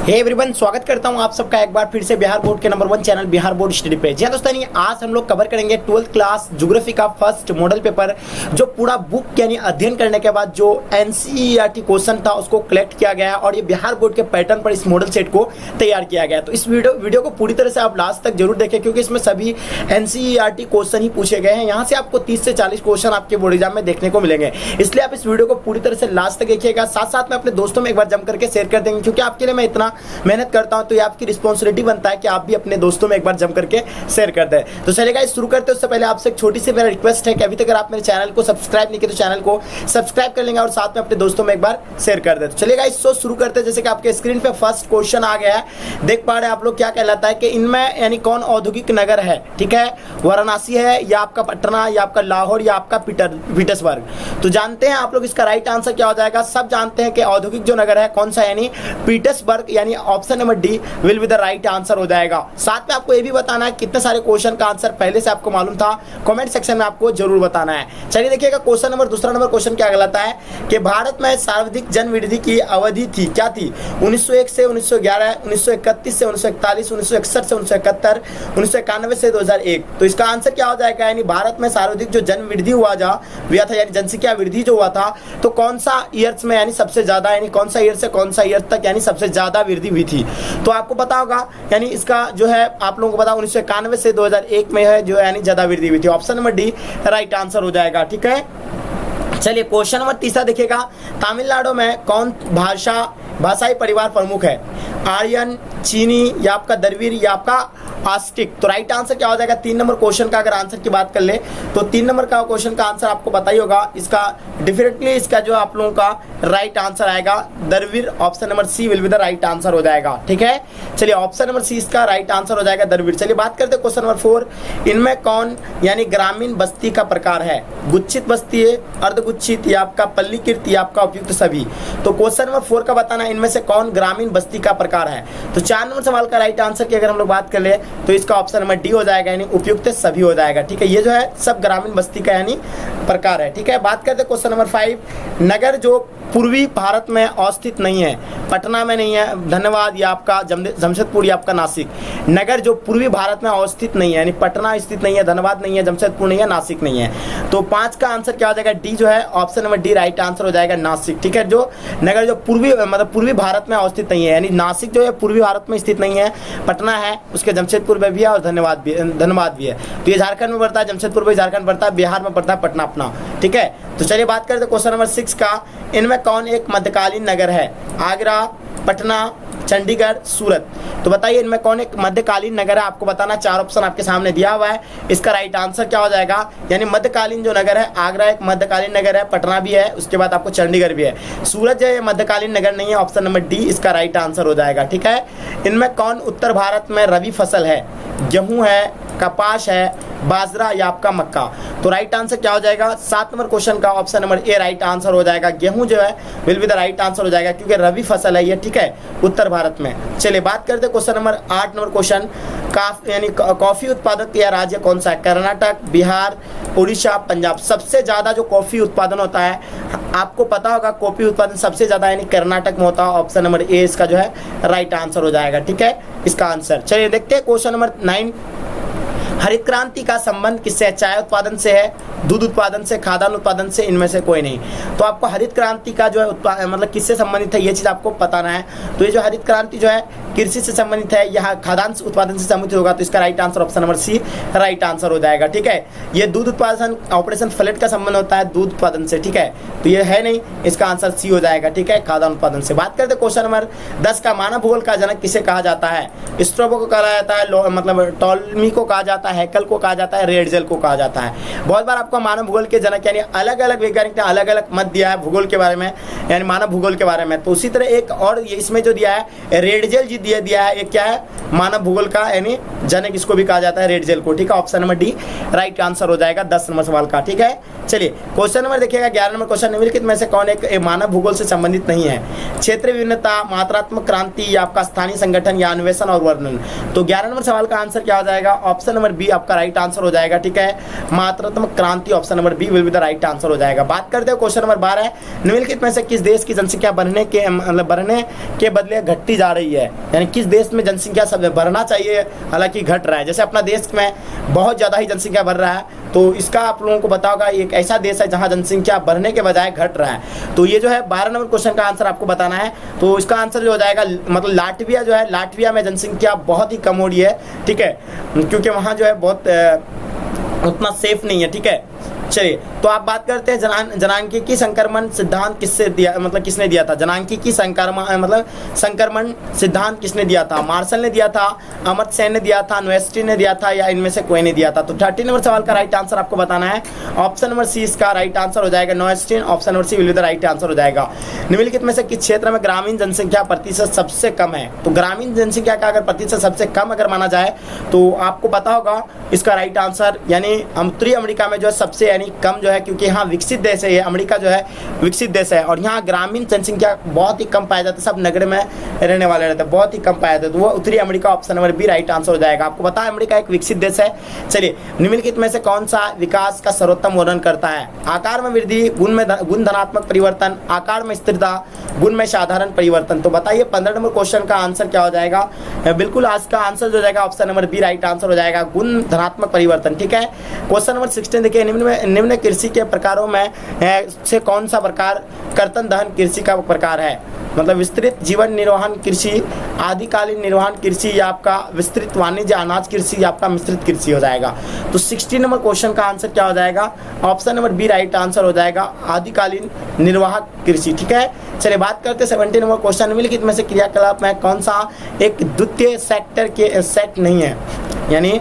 Hey everyone, स्वागत करता हूं आप सबका एक बार फिर से बिहार बोर्ड के number 1 channel Bihar board study पे। जी दोस्तों, आज हम लोग कवर करेंगे 12th क्लास ज्योग्राफी का फर्स्ट मॉडल पेपर, जो पूरा बुक यानी अध्ययन करने के बाद जो एनसीईआरटी क्वेश्चन था उसको कलेक्ट किया गया और ये बिहार बोर्ड के पैटर्न पर इस मॉडल सेट को तैयार किया गया। तो इस वीडियो को पूरी तरह से आप लास्ट तक जरूर देखें, क्योंकि इसमें सभी एनसीईआरटी क्वेश्चन ही पूछे गए हैं। यहाँ से आपको 30 से 40 क्वेश्चन आपके बोर्ड एग्जाम में देखने को मिलेंगे, इसलिए आप इस वीडियो को पूरी तरह से लास्ट तक देखिएगा। साथ साथ में अपने दोस्तों में एक बार जम करके शेयर कर देंगे, क्योंकि आपके लिए मैं इतना मेहनत करता हूं तो ये आपकी रिस्पांसिबिलिटी बनता है कि आप भी अपने दोस्तों में एक बार जम करके शेयर कर दें। तो चलेगा, इस शुरू करते हैं। उससे पहले आपसे एक छोटी सी मेरा रिक्वेस्ट है कि अभी तक अगर आप मेरे चैनल को सब्सक्राइब नहीं किए तो चैनल को सब्सक्राइब कर लेंगे और साथ में अपने दोस्तों में एक बार शेयर कर दें। तो चलेगा, इस शो शुरू करते हैं। जैसे कि आपके स्क्रीन पे फर्स्ट क्वेश्चन आ गया है, देख पा रहे हैं आप लोग। क्या कहलाता है कि इनमें यानी कौन औद्योगिक नगर है? ठीक है, वाराणसी है या आपका पटना या आपका लाहौर या आपका पीटर्सबर्ग। तो जानते हैं आप लोग इसका राइट आंसर क्या हो जाएगा। सब जानते हैं कि औद्योगिक जो नगर है कौन सा, यानी पीटर्सबर्ग, यानी option number D will be the right answer हो जाएगा। साथ में आपको ये भी बताना है कितने सारे क्वेश्चन का आंसर पहले से आपको मालूम था, कमेंट सेक्शन में आपको जरूर बताना है। चलिए देखिएगा क्वेश्चन नंबर, दूसरा नंबर क्वेश्चन क्या कहलाता है कि भारत में सर्वाधिक जनवृद्धि की अवधि थी, क्या थी? 1901 से 1911, 1931 से 1941, 1961 से 1971, 1991 से 2001। तो इसका आंसर क्या हो जाएगा? यानी भारत में सर्वाधिक जो जनवृद्धि हुआ था, यानी जनसंख्या वृद्धि जो हुआ था, तो कौन सा ईयर्स में यानी सबसे ज्यादा, यानी कौन सा ईयर से कौन सा ईयर तक यानी सबसे ज्यादा वृद्धि हुई थी? तो आपको पता होगा, यानी इसका जो है आप लोगों को पता 1991 से 2001 में है जो यानी ज्यादा वृद्धि हुई थी। Option number D right answer हो जाएगा। ठीक है, चलिए क्वेश्चन नंबर तीसरा देखिएगा। तमिलनाडु में कौन भाषाई परिवार प्रमुख है? आर्यन, चीनी या आपका द्रविड़ या आपका आस्टिक। तो राइट आंसर क्या हो जाएगा? 3 नंबर क्वेश्चन का अगर आंसर की बात कर ले तो 3 नंबर का क्वेश्चन का आंसर आपको पता ही होगा। इसका डेफिनेटली इसका जो आप लोगों का राइट आंसर आएगा Dravid. Option number C will be the right answer हो जाएगा। ठीक है, चलिए ऑप्शन नंबर सी इसका राइट आंसर हो जाएगा द्रविड़। चलिए बात करते हैं क्वेश्चन नंबर 4। इनमें कौन यानी ग्रामीण बस्ती का प्रकार है? गुच्छित बस्ती है, अर्धगुच्छित या आपका पल्लीकृत या आपका उपयुक्त सभी। तो क्वेश्चन नंबर 4 का बताना इनमें से कौन ग्रामीण बस्ती का प्रकार है। तो 4 नंबर सवाल का राइट आंसर की अगर हम लोग बात कर ले तो इसका ऑप्शन नंबर डी हो जाएगा, यानी उपयुक्त सभी हो जाएगा। ठीक है, ये जो है सब ग्रामीण बस्ती का यानी प्रकार है। ठीक है, बात करते हैं क्वेश्चन नंबर 5। नगर जो पूर्वी भारत में अवस्थित नहीं है, पटना में नहीं है, धन्यवाद या आपका जमशेदपुर या आपका नासिक। नगर जो पूर्वी भारत में अवस्थित नहीं है, यानी पटना स्थित नहीं है, धनबाद नहीं है, जमशेदपुर नहीं है, नासिक नहीं है। तो 5 का आंसर क्या हो जाएगा? डी जो है option number D right answer हो जाएगा, नासिक। ठीक है, जो नगर जो पूर्वी भारत में अवस्थित नहीं है, यानी नासिक जो है पूर्वी भारत में स्थित नहीं है, पटना है, उसके जमशेदपुर में भी है और धन्यवाद भी है। तो ये झारखंड में पड़ता है, जमशेदपुर भी झारखंड पड़ता है, बिहार में पड़ता है पटना अपना। ठीक है, तो चलिए बात करते हैं क्वेश्चन नंबर 6 का। इनमें कौन एक मध्यकालीन नगर है? आगरा, पटना, चंडीगढ़, सूरत। तो बताइए इनमें कौन एक मध्यकालीन नगर है? आपको बताना, 4 ऑप्शन आपके सामने दिया हुआ है। इसका राइट आंसर क्या हो जाएगा? यानी मध्यकालीन जो नगर है, आगरा एक मध्यकालीन नगर है, पटना भी है, उसके बाद आपको चंडीगढ़ भी है। सूरत जो है मध्यकालीन नगर नहीं है। ऑप्शन नंबर डी इसका राइट आंसर हो जाएगा। ठीक है, इनमें कौन उत्तर भारत में रबी फसल है? गेहूं है, कपास है, बाजरा या आपका मक्का। तो राइट आंसर क्या हो जाएगा? 7 नंबर क्वेश्चन का option number A right answer हो जाएगा। गेहूं जो है will be the right answer हो जाएगा, क्योंकि रबी फसल है ये। ठीक है, उत्तर भारत में। चलिए बात करते हैं क्वेश्चन नंबर 8 नंबर क्वेश्चन। यानी कॉफी उत्पादक या राज्य कौन सा है? कर्नाटक, बिहार, उड़ीसा, पंजाब। सबसे ज्यादा जो कॉफी उत्पादन होता है आपको पता होगा, कॉफी उत्पादन सबसे ज्यादा यानी कर्नाटक में होता है। ऑप्शन नंबर ए इसका जो है राइट आंसर हो जाएगा। ठीक है, इसका आंसर। चलिए देखते हैं क्वेश्चन नंबर 9। हरित क्रांति का संबंध किससे है? चाय उत्पादन से है, दूध उत्पादन से, खाद्यान्न उत्पादन से, इनमें से कोई नहीं। तो आपको हरित क्रांति का जो है मतलब किससे संबंधित है ये चीज आपको बताना है। तो ये जो हरित क्रांति जो है कृषि से संबंधित है, यहाँ खाद्यान्न उत्पादन से संबंधित होगा। तो इसका right answer option number C right answer हो जाएगा। ठीक है, ये दूध उत्पादन ऑपरेशन फ्लड का संबंध होता है दूध उत्पादन से। ठीक है, तो ये है नहीं, इसका आंसर सी हो जाएगा। ठीक है, खाद्यान्न उत्पादन से। बात करते क्वेश्चन नंबर 10 का। मानव भूगोल का जनक किसे कहा जाता है? स्ट्रैबो को कहा जाता है, मतलब टॉलमी को कहा जाता है, हैकल को कहा जाता है, रेडजेल को कहा जाता है। बहुत बार आपको मानव भूगोल के जनक यानी अलग अलग वैज्ञानिक ने अलग अलग मत दिया है भूगोल के बारे में, यानी मानव भूगोल के बारे में। तो उसी तरह एक और इसमें जो दिया है रेडजेल जी दिया है, एक क्या है मानव भूगोल का यानी जनक, इसको भी कहा जाता है रेडजेल को। ठीक है, option number D right answer हो जाएगा 10 नंबर सवाल का। ठीक है, चलिए क्वेश्चन नंबर देखिएगा 11 नंबर क्वेश्चन, निम्नलिखित में से कौन एक मानव भूगोल से संबंधित नहीं है? क्षेत्र विभिन्नता, मात्रात्मक क्रांति या आपका स्थानीय संगठन या अन्वेषण और वर्णन। तो 11 नंबर सवाल का आंसर क्या हो जाएगा? ऑप्शन नंबर बी आपका राइट आंसर हो जाएगा। ठीक है, मात्रात्मक क्रांति, option number B will be the right answer हो जाएगा। बात करते हैं क्वेश्चन नंबर 12, निम्नलिखित में से किस देश की जनसंख्या बढ़ने के बदले घटती जा रही है? यानी किस देश में जनसंख्या सब बढ़ना चाहिए हालांकि घट रहा है। जैसे अपना देश में बहुत ज़्यादा ही जनसंख्या बढ़ रहा है, तो इसका आप लोगों को बताओ एक ऐसा देश है जहां जनसंख्या बढ़ने के बजाय घट रहा है। तो ये जो है 12 नंबर क्वेश्चन का आंसर आपको बताना है। तो इसका आंसर जो हो जाएगा मतलब लाटविया जो है, लाटविया में जनसंख्या बहुत ही कम हो रही है। ठीक है, क्योंकि वहाँ जो है बहुत उतना सेफ नहीं है। ठीक है, चलिए तो आप बात करते हैं जनांकीय संक्रमण सिद्धांत किससे दिया, मतलब किसने दिया था? जनांकीय संक्रमण सिद्धांत किसने दिया था? मार्शल ने दिया था, अमर्त्य सेन ने दिया था, न्वेस्टी ने दिया था या इनमें से कोई ने दिया था? तो 30 नंबर सवाल का राइट आंसर आपको बताना है। ऑप्शन नंबर सी इसका राइट आंसर हो जाएगा, न्वेस्टी। Option number C will be the right answer हो जाएगा। निम्नलिखित में से किस क्षेत्र में ग्रामीण जनसंख्या प्रतिशत सबसे कम है? तो ग्रामीण जनसंख्या का अगर प्रतिशत सबसे कम अगर माना जाए तो आपको पता होगा इसका राइट आंसर, यानी उत्तरी अमेरिका में जो है सबसे यानी कम जो है, क्योंकि यहाँ विकसित देश है, ये अमेरिका जो है विकसित देश है और यहाँ ग्रामीण जनसंख्या बहुत ही कम पाया जाता है, सब नगर में रहने वाले रहते हैं, बहुत ही कम पाया जाता है। तो वो उत्तरी America, option number B right answer हो जाएगा। आपको पता है अमेरिका एक विकसित देश है। चलिए निम्नलिखित में से कौन सा विकास का सर्वोत्तम वर्णन करता है? आकार में वृद्धि, गुण धनात्मक परिवर्तन, आकार में स्थिरता, गुण में साधारण परिवर्तन। तो बताइए 15 नंबर क्वेश्चन का आंसर क्या हो जाएगा? बिल्कुल आज का आंसर जो जाएगा option number B right answer हो जाएगा, गुण धनात्मक परिवर्तन। ठीक है, क्वेश्चन नंबर 16 देखिए, निम्न कृषि के प्रकारों में से कौन सा प्रकार कर्तन दहन कृषि का प्रकार है? मतलब विस्तृत जीवन निर्वहन कृषि, आदिकालीन निर्वहन कृषि या आपका विस्तृत वाणिज्य अनाज कृषि या आपका मिश्रित कृषि हो जाएगा। तो 16 नंबर क्वेश्चन का आंसर क्या हो जाएगा? Option number B right answer हो जाएगा, आदिकालीन निर्वाहक कृषि। ठीक है, चलिए बात करते हैं 17 नंबर क्वेश्चन, निम्नलिखित में से क्रियाकलाप में कौन सा एक द्वितीय सेक्टर के सेट नहीं है? यानी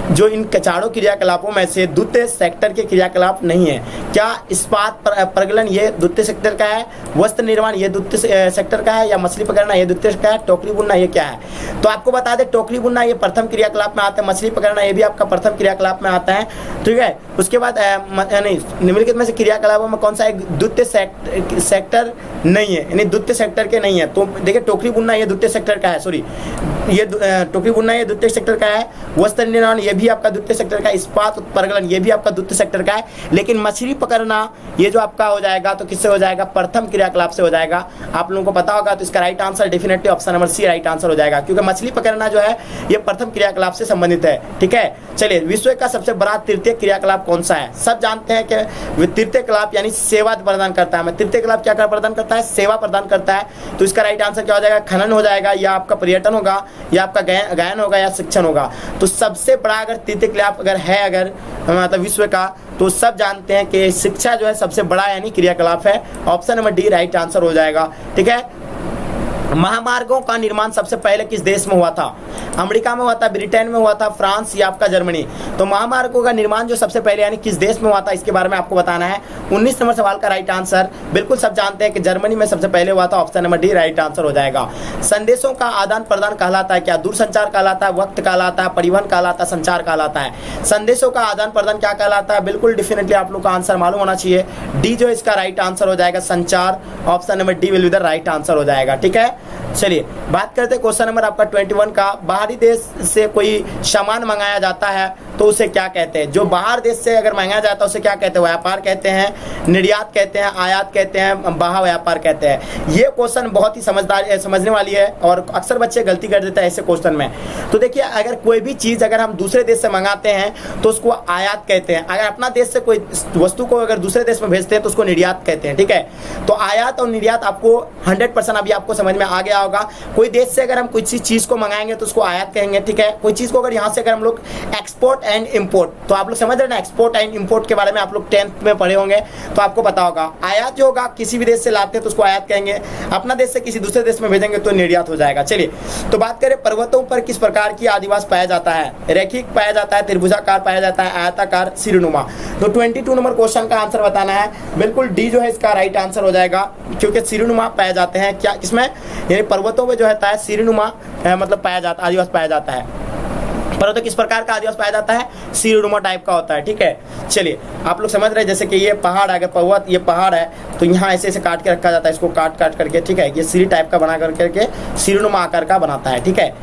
जो इन चारों क्रियाकलापों में से द्वितीय सेक्टर के क्रियाकलाप नहीं है। क्या इस्पात प्रगलन ये द्वितीय सेक्टर का है? वस्त्र निर्माण ये द्वितीय सेक्टर का है? या मछली पकड़ना ये द्वितीय का है? टोकरी बुनना ये क्या है? तो आपको बता दें टोकरी बुनना ये प्रथम क्रियाकलाप में आता है, मछली पकड़ना ये भी आपका प्रथम क्रियाकलाप में आता है। ठीक है, उसके बाद निम्नलिखित में से क्रियाकलापों में कौन सा एक द्वितीय सेक्टर नहीं है, यानी द्वितीय सेक्टर के नहीं है? तो देखिए टोकरी बुनना ये द्वितीय सेक्टर का है, सॉरी ये टोकरी बुनना ये द्वितीय सेक्टर का है, वस्त्र निर्माण ये भी आपका द्वितीय सेक्टर का है, इस्पात प्रगलन ये भी आपका द्वितीय सेक्टर का है। लेकिन मछली पकड़ना ये जो आपका हो जाएगा तो किससे हो जाएगा? प्रथम क्रियाकलाप से हो जाएगा। आप लोगों को पता होगा, तो इसका right answer definitely option number C right answer हो जाएगा, क्योंकि मछली पकड़ना जो है ये प्रथम क्रियाकलाप से संबंधित है। ठीक है, चलिए विश्व का सबसे बड़ा तृतीय क्रियाकलाप कौन सा है? सब जानते हैं कि तृतीय कलाप यानी सेवा प्रदान करता है। तृतीय कलाप क्या प्रदान करता है? सेवा प्रदान करता है। तो इसका राइट आंसर क्या हो जाएगा? खनन हो जाएगा, या आपका पर्यटन होगा, या आपका गायन होगा, या शिक्षण होगा। तो सबसे बड़ा अगर तृतीय क्रियाकलाप अगर है अगर मतलब विश्व का, तो सब जानते हैं कि शिक्षा जो है सबसे बड़ा यानी क्रियाकलाप है। Option number D right answer हो जाएगा। ठीक है, महामार्गों का निर्माण सबसे पहले किस देश में हुआ था? अमेरिका में हुआ था, ब्रिटेन में हुआ था, फ्रांस या आपका जर्मनी? तो महामार्गों का निर्माण जो सबसे पहले यानी किस देश में हुआ था इसके बारे में आपको बताना है। 19 नंबर सवाल का राइट आंसर बिल्कुल सब जानते हैं कि जर्मनी में सबसे पहले हुआ था। Option number D right answer हो जाएगा। संदेशों का आदान प्रदान कहलाता है क्या? दूरसंचार कहलाता है, वक्त कहलाता है, परिवहन कहलाता है, संचार कहलाता है? संदेशों का आदान प्रदान क्या कहलाता है? बिल्कुल डेफिनेटली आप लोग का आंसर मालूम होना चाहिए, डी जो इसका राइट आंसर हो जाएगा, संचार। Option number D will be the right answer हो जाएगा। ठीक है, चलिए बात करते हैं क्वेश्चन नंबर आपका 21 का। बाहरी देश से कोई सामान मंगाया जाता है तो उसे क्या कहते हैं? जो बाहर देश से अगर मंगाया जाता है उसे क्या कहते हैं? व्यापार कहते हैं, निर्यात कहते हैं, आयात कहते हैं, बाह्य व्यापार कहते हैं। ये क्वेश्चन बहुत ही समझने वाली है और अक्सर बच्चे गलती कर देते हैं ऐसे क्वेश्चन में। तो देखिए अगर कोई भी चीज़ अगर हम दूसरे देश से मंगाते हैं तो उसको आयात कहते हैं। अगर अपना देश से कोई वस्तु को अगर दूसरे देश में भेजते हैं तो उसको निर्यात कहते हैं। ठीक है, तो आयात और निर्यात आपको 100% अभी आपको समझ में आ गया होगा। कोई देश से अगर हम किसी चीज़ को मंगाएंगे तो उसको आयात कहेंगे। ठीक है, कोई चीज़ को अगर यहाँ से अगर हम लोग एक्सपोर्ट एंड इंपोर्ट, तो आप लोग समझ रहे ना एक्सपोर्ट एंड इंपोर्ट के बारे में आप लोग 10th में पढ़े होंगे तो आपको पता होगा। आयात जो होगा किसी भी देश से लाते हैं तो उसको आयात कहेंगे, अपना देश से किसी दूसरे देश में भेजेंगे तो निर्यात हो जाएगा। चलिए तो बात करें पर्वतों पर किस प्रकार की आदिवास पाया जाता है? रेखिक पाया जाता है, त्रिभुजाकार पाया जाता है, आयताकार, सिरनुमा? तो 22 नंबर क्वेश्चन का आंसर बताना है। बिल्कुल डी जो है इसका राइट आंसर हो जाएगा, क्योंकि सिरनुमा पाया जाते हैं। क्या इसमें यानी पर्वतों में जो है सिरनुमा मतलब पाया जाता, आदिवास पाया जाता है। परंतु किस प्रकार का आदिवासी पाया जाता है, सीढ़ीनुमा टाइप का होता है। ठीक है, चलिए आप लोग समझ रहे हैं, जैसे कि ये पहाड़ आ गया, पर्वत ये पहाड़ है, तो यहाँ ऐसे ऐसे काट के रखा जाता है, इसको काट काट करके, ठीक है, ये सीढ़ी टाइप का बना करके सीढ़ीनुमा आकार का बनाता है। ठीक है,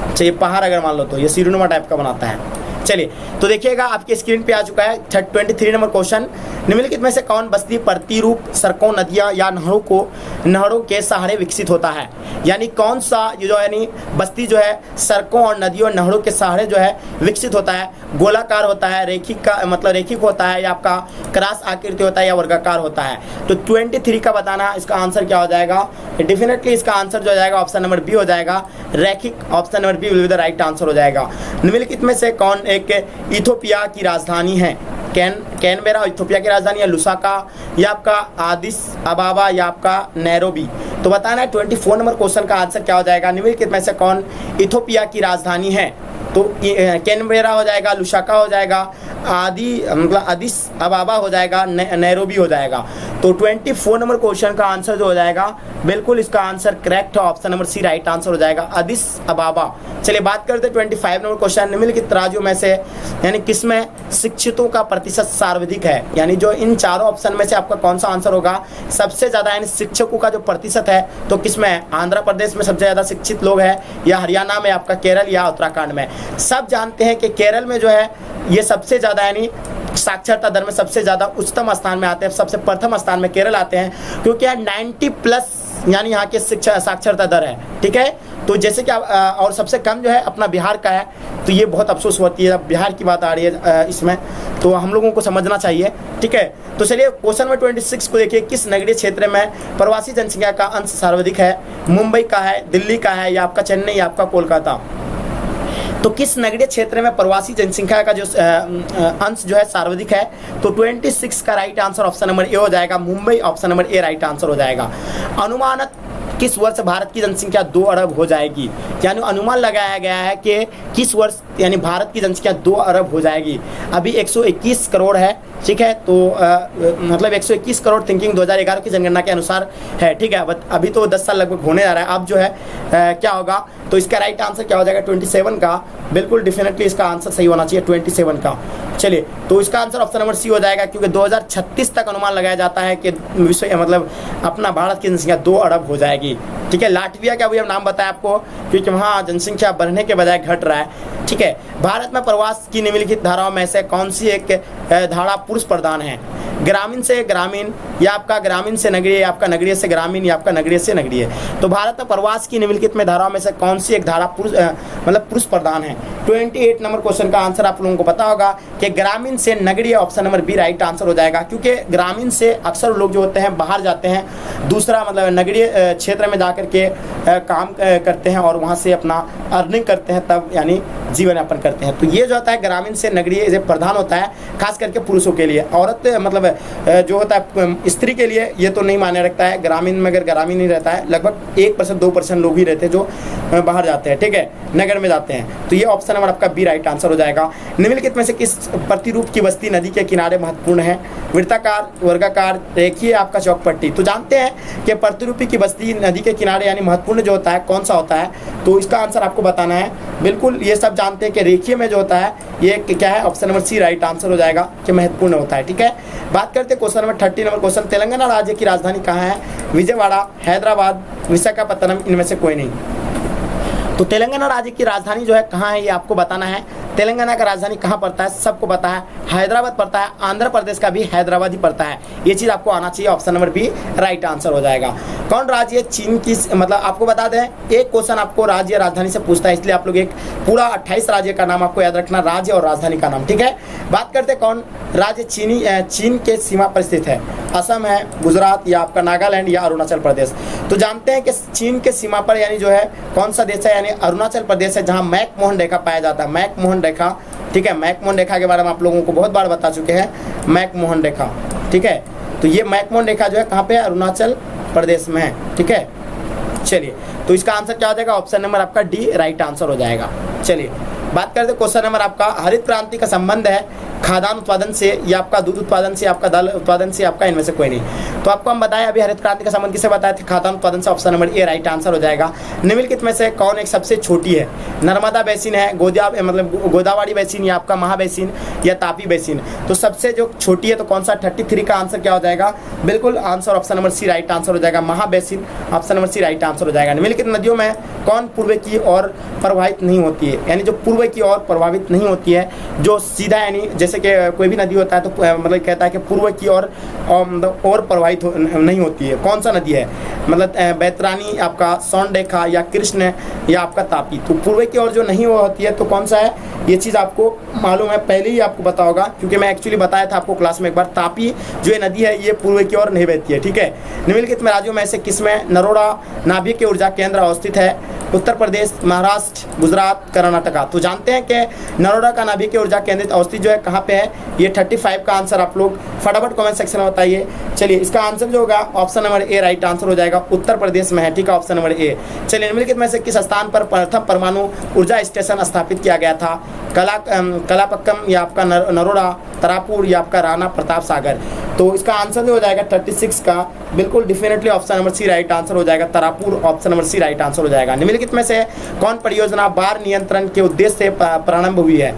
चलिए पहाड़ अगर मान लो तो ये सीढ़ीनुमा टाइप का बनाता है। चलिए तो देखिएगा आपके स्क्रीन पे आ चुका है 23 नंबर क्वेश्चन। निम्नलिखित में से कौन बस्ती प्रतिरूप सड़कों, नदियां या नहरों के सहारे विकसित होता है? यानी कौन सा ये जो यानी बस्ती जो है सड़कों और नदियों और नहरों के सहारे जो है विकसित होता है? गोलाकार होता है, रेखिक का मतलब रेखिक होता है, या आपका क्रॉस आकृति होता है, या वर्गाकार होता है? तो 23 का बताना, इसका आंसर क्या हो जाएगा? डेफिनेटली इसका आंसर जो हो जाएगा ऑप्शन नंबर बी हो जाएगा, रैखिक। Option number B will be the right answer हो जाएगा। निम्नलिखित में से कौन एक इथोपिया की राजधानी है? कैनबेरा इथोपिया की राजधानी है, लुसाका या आपका आदिस अबाबा या आपका नैरोबी? तो बताना है 24 नंबर क्वेश्चन का आंसर क्या हो जाएगा? निम्नलिखित में से कौन इथोपिया की राजधानी है? तो कैनबेरा हो जाएगा, लुसाका हो जाएगा, आदिस अबाबा हो जाएगा, नैरोबी हो जाएगा। तो 24 नंबर क्वेश्चन का आंसर जो हो जाएगा, बिल्कुल इसका आंसर करेक्ट है, option number C right answer हो जाएगा, आदिस अबाबा। चलिए बात करते हैं 25 नंबर क्वेश्चन। निम्नलिखित राज्यों में से यानी किसमें शिक्षितों का प्रतिशत सर्वाधिक है? यानी जो इन चारों ऑप्शन में से आपका कौन सा आंसर होगा सबसे ज्यादा, यानी शिक्षकों का जो प्रतिशत है तो किसमें है? आंध्र प्रदेश में सबसे ज्यादा शिक्षित लोग हैं, या हरियाणा में, आपका केरल या उत्तराखंड में? सब जानते हैं कि केरल में जो है ये सबसे ज्यादा यानी साक्षरता दर में सबसे ज्यादा उच्चतम स्थान में आते हैं, सबसे प्रथम स्थान में केरल आते हैं, क्योंकि यार 90+ यानी यहाँ के शिक्षा साक्षरता दर है। ठीक है, तो जैसे कि और सबसे कम जो है अपना बिहार का है, तो ये बहुत अफसोस होती है जब बिहार की बात आ रही है इसमें, तो हम लोगों को समझना चाहिए। ठीक है, तो चलिए क्वेश्चन नंबर 26 को देखिए, किस नगरीय क्षेत्र में प्रवासी जनसंख्या का अंश सर्वाधिक है? मुंबई का है, दिल्ली का है, या आपका चेन्नई या आपका कोलकाता? तो किस नगरीय क्षेत्र में प्रवासी जनसंख्या का जो अंश जो है सर्वाधिक है? तो 26 का right answer option number A हो जाएगा, Mumbai. Option number A right answer हो जाएगा। अनुमानित किस वर्ष भारत की जनसंख्या 2 अरब हो जाएगी? यानी अनुमान लगाया गया है कि किस वर्ष यानी भारत की जनसंख्या 2 अरब हो जाएगी। अभी 121 करोड़ है। ठीक है, तो मतलब 121 करोड़ थिंकिंग 2011 की जनगणना के अनुसार है। ठीक है, अभी तो 10 साल लगभग होने जा रहा है। अब जो है क्या होगा, तो इसका राइट आंसर क्या हो जाएगा? 27 का। बिल्कुल डेफिनेटली इसका आंसर सही होना चाहिए 27 का। चलिए, तो इसका आंसर ऑप्शन नंबर सी हो जाएगा, क्योंकि 2036 तक अनुमान लगाया जाता है कि विश्व मतलब अपना भारत की जनसंख्या 2 अरब हो जाएगी। ठीक है, लाटविया का भी हम नाम बताया आपको, क्योंकि वहाँ जनसंख्या बढ़ने के बजाय घट रहा है। ठीक है, भारत में प्रवास की निम्नलिखित धाराओं में से कौन सी एक धारा पुरुष प्रधान है? ग्रामीण से ग्रामीण, या आपका ग्रामीण से नगरीय, या आपका नगरीय से ग्रामीण, या आपका नगरीय से नगरीय? तो भारत में प्रवास की निम्नलिखित में धाराओं में से कौन सी एक धारा पुरुष प्रधान है? 28 नंबर क्वेश्चन का आंसर आप लोगों को पता होगा कि ग्रामीण से नगरीय। Option number B right answer हो जाएगा, क्योंकि ग्रामीण से अक्सर लोग जो होते हैं बाहर जाते हैं, दूसरा मतलब नगरीय क्षेत्र में जाकर के काम करते हैं और वहाँ से अपना अर्निंग करते हैं, तब यानी जीवन यापन करते हैं। तो ये जो होता है ग्रामीण से नगरीय प्रधान होता है, खास करके पुरुषों के लिए। औरत मतलब जो होता है स्त्री के लिए ये तो नहीं माने रखता है। ग्रामीण में अगर ग्रामीण नहीं रहता है, लगभग 1% 2% लोग ही रहते हैं जो बाहर जाते हैं। ठीक है, नगर में जाते हैं। तो ये ऑप्शन नंबर आपका बी राइट आंसर हो जाएगा। निम्नलिखित में से किस प्रतिरूप की बस्ती नदी के किनारे महत्वपूर्ण है? वृत्ताकार, वर्गाकार, रेखीय, आपका चौकपट्टी? तो जानते हैं कि प्रतिरूपी की बस्ती नदी के किनारे यानी महत्वपूर्ण जो होता है कौन सा होता है? तो इसका आंसर आपको बताना है। बिल्कुल ये सब जानते हैं कि रेखीय में जो होता है ये क्या है? Option number C right answer हो जाएगा कि महत्वपूर्ण होता है। ठीक है, बात करते हैं question number 30 number question. Telangana राज्य की राजधानी कहाँ है? विजयवाड़ा, हैदराबाद, विशाखापत्तनम, इनमें से कोई नहीं। तो तेलंगाना राज्य की राजधानी जो है कहाँ है ये आपको बताना है। तेलंगाना का राजधानी कहाँ पड़ता है? सबको पता है, हैदराबाद पड़ता है। आंध्र प्रदेश का भी हैदराबाद ही पड़ता है। ये चीज़ आपको आना चाहिए। Option number B right answer हो जाएगा। कौन राज्य चीन की मतलब आपको बता दें, एक क्वेश्चन आपको राज्य राजधानी से पूछता है, इसलिए आप लोग एक पूरा 28 राज्य का नाम आपको याद रखना, राज्य और राजधानी का नाम। ठीक है, बात करते हैं कौन राज्य चीन के सीमा पर स्थित है? असम है, गुजरात, या आपका नागालैंड, या अरुणाचल प्रदेश? तो जानते हैं कि चीन के सीमा पर यानी जो है कौन सा देश है? यानी अरुणाचल प्रदेश है, जहाँ मैकमोहन रेखा पाया जाता है। मैकमोहन रेखा, ठीक है, मैकमोहन रेखा के बारे में आप लोगों को बहुत बार बता चुके हैं। मैकमोहन रेखा, ठीक है, तो ये मैकमोहन रेखा जो है कहाँ पे? अरुणाचल प्रदेश में है। ठीक है, चलिए, तो इसका आंसर क्या हो जाएगा? ऑप्शन नंबर आपका डी राइट आंसर हो जाएगा। चलिए बात करते हैं क्वेश्चन नंबर आपका, हरित क्रांति का संबंध है खाद्यान्न उत्पादन से या आपका दूध उत्पादन से, आपका दाल उत्पादन से, आपका इनमें से कोई नहीं। तो आपको हम बताएं अभी हरित क्रांति का संबंध किससे बताया था, खाद्यान्न उत्पादन से। Option number A right answer हो जाएगा। निम्नलिखित में से कौन एक सबसे छोटी है, नर्मदा बेसिन है, गोदावरी बेसिन या आपका महा बेसिन या तापी बेसिन। तो सबसे जो छोटी है तो कौन सा, 33 का आंसर क्या हो जाएगा, बिल्कुल answer option number C right answer हो जाएगा, महा basin option number C right answer हो जाएगा। निम्नलिखित नदियों में कौन पूर्व की ओर प्रवाहित नहीं होती है, यानी जो पूर्व की ओर प्रभावित नहीं होती है, जो सीधा यानी जैसे कि कोई भी नदी होता है तो मतलब कहता है कि पूर्व की ओर और प्रवाहित नहीं होती है, कौन सा नदी है, मतलब बैतरानी, आपका सोंडरेखा या कृष्ण या आपका तापी। तो पूर्व की ओर जो नहीं होती है तो कौन सा है, ये चीज़ आपको मालूम है, पहले ही आपको पता होगा क्योंकि मैं एक्चुअली बताया था आपको क्लास में एक बार। तापी जो ये नदी है ये पूर्व की ओर नहीं बहती है, ठीक है। निम्नलिखित में राज्यों में से किसमें नरोड़ा नाभिक ऊर्जा केंद्र अवस्थित है, उत्तर प्रदेश, महाराष्ट्र, गुजरात, कर्नाटका। तो जानते हैं कि नरोड़ा का नाभिक ऊर्जा केंद्रित अवस्थित जो है कहाँ पे है, ये 35 का आंसर आप लोग फटाफट कमेंट सेक्शन में बताइए। चलिए इसका आंसर जो होगा option number A right answer हो जाएगा, उत्तर प्रदेश में है, ठीक है, ऑप्शन नंबर ए। चलिए निम्नलिखित में से किस स्थान पर प्रथम परमाणु ऊर्जा स्टेशन स्थापित किया गया था, कलापक्कम या आपका नरोड़ा, तरापुर या आपका राणा प्रताप सागर। तो इसका आंसर जो हो जाएगा 36 का बिल्कुल definitely option number C right answer हो जाएगा, तरापुर option number C right answer हो जाएगा। निम्नलिखित में से कौन परियोजना बाढ़ नियंत्रण के उद्देश्य से प्रारंभ हुई है,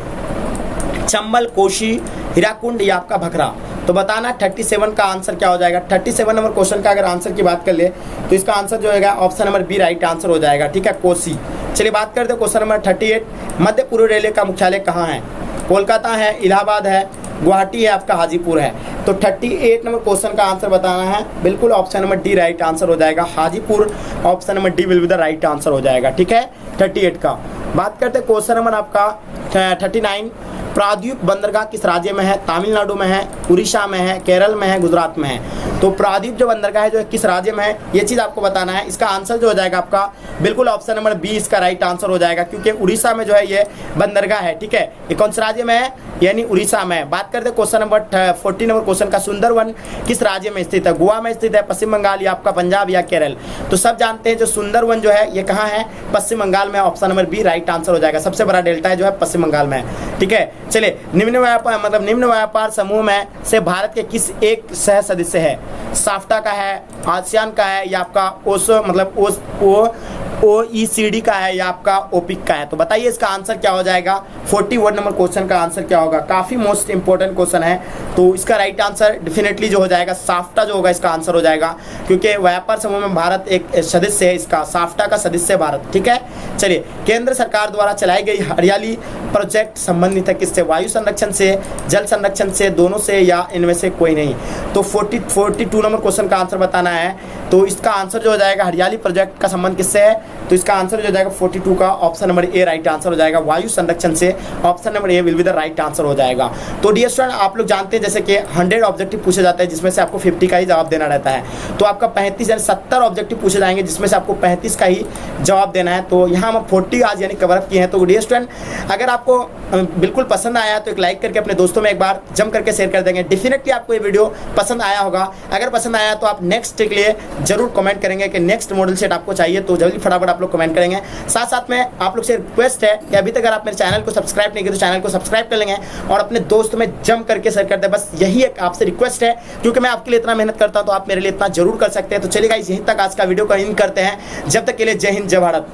चंबल, कोशी, हीराकुंड या आपका भखरा। तो बताना 37 का आंसर क्या हो जाएगा। 37 नंबर क्वेश्चन का अगर आंसर की बात कर ले तो इसका आंसर जो होगा option number B right answer हो जाएगा, ठीक है, कोसी। चलिए बात करते हैं क्वेश्चन नंबर 38, मध्य पूर्व रेलवे का मुख्यालय कहाँ है, कोलकाता है, इलाहाबाद है, गुवाहाटी है, आपका हाजीपुर है। तो 38 नंबर क्वेश्चन का आंसर बताना है, बिल्कुल option number D right answer हो जाएगा, Hajipur option number D will be the right answer हो जाएगा, ठीक है, 38 का। बात करते हैं क्वेश्चन नंबर आपका 39, प्राद्वीप बंदरगाह किस राज्य में है, तमिलनाडु में है, उड़ीसा में है, केरल में है, गुजरात में है। तो प्राद्वीप जो बंदरगाह है जो किस राज्य में है ये चीज़ आपको बताना है। इसका आंसर जो हो जाएगा आपका बिल्कुल ऑप्शन नंबर बी इसका राइट आंसर हो जाएगा, क्योंकि उड़ीसा में जो है ये बंदरगाह है, ठीक है। ये कौन से राज्य में है, यानी उड़ीसा में। बात करते हैं क्वेश्चन नंबर 40 नंबर क्वेश्चन का, सुंदरवन किस राज्य में स्थित है, गोवा में स्थित है, पश्चिम बंगाल या आपका पंजाब या केरल। तो सब जानते हैं जो सुंदरवन जो है ये कहाँ है, पश्चिम बंगाल में, option number B right answer हो जाएगा। सबसे बड़ा डेल्टा है जो है पश्चिम बंगाल में, ठीक है। चलिए निम्न व्यापार समूह में से भारत के किस एक सह सदस्य है, साफ्टा का है, आसियान का है या आपका OECD का है या आपका ओपिक का है। तो बताइए इसका आंसर क्या हो जाएगा। 41 नंबर क्वेश्चन का आंसर क्या होगा, काफी मोस्ट इंपोर्टेंट क्वेश्चन है। तो इसका राइट आंसर डेफिनेटली जो हो जाएगा साफ्टा जो होगा इसका आंसर हो जाएगा, क्योंकि व्यापार समूह में भारत एक सदस्य है, इसका साफ्टा का सदस्य है भारत, ठीक है। चलिए केंद्र सरकार द्वारा चलाई गई हरियाली प्रोजेक्ट संबंधित है किससे, वायु संरक्षण से, जल संरक्षण से, दोनों से या इनमें से कोई नहीं। तो 42 नंबर क्वेश्चन का आंसर बताना है। तो इसका आंसर जो हो जाएगा हरियाली प्रोजेक्ट का संबंध किससे है, तो इसका आंसर जो हो जाएगा 42 का option number A right answer हो जाएगा, वायु संरक्षण से, option number A will be the right answer हो जाएगा। तो डियर स्टूडेंट आप लोग जानते हैं जैसे कि 100 ऑब्जेक्टिव पूछे जाते हैं जिसमें से आपको 50 का ही जवाब देना रहता है। तो आपका 35 यानी 70 ऑब्जेक्टिव पूछे जाएंगे जिसमें से आपको 35 का ही जवाब देना है। तो यहाँ हम 40 आज यानी कवर अप किए हैं। तो डियर स्टूडेंट अगर आपको बिल्कुल पसंद आया तो एक लाइक करके अपने दोस्तों में एक बार जम करके शेयर कर देंगे। डेफिनेटली आपको ये वीडियो पसंद आया होगा। अगर पसंद आया तो आप नेक्स्ट के लिए जरूर कमेंट करेंगे कि नेक्स्ट मॉडल सेट आपको चाहिए, तो जल्दी फटाफट आप लोग कमेंट करेंगे। साथ साथ में आप लोग से रिक्वेस्ट है कि अभी तक अगर आप मेरे चैनल को सब्सक्राइब नहीं किए तो चैनल को सब्सक्राइब कर लेंगे और अपने दोस्तों में जम करके शेयर कर दें। बस यही एक आपसे रिक्वेस्ट है, क्योंकि मैं आपके लिए इतना मेहनत करता हूं तो आप मेरे लिए इतना जरूर कर सकते हैं। तो चलिए गाइस यहीं तक आज का वीडियो का एंड करते हैं। जब तक के लिए जय हिंद, जय भारत।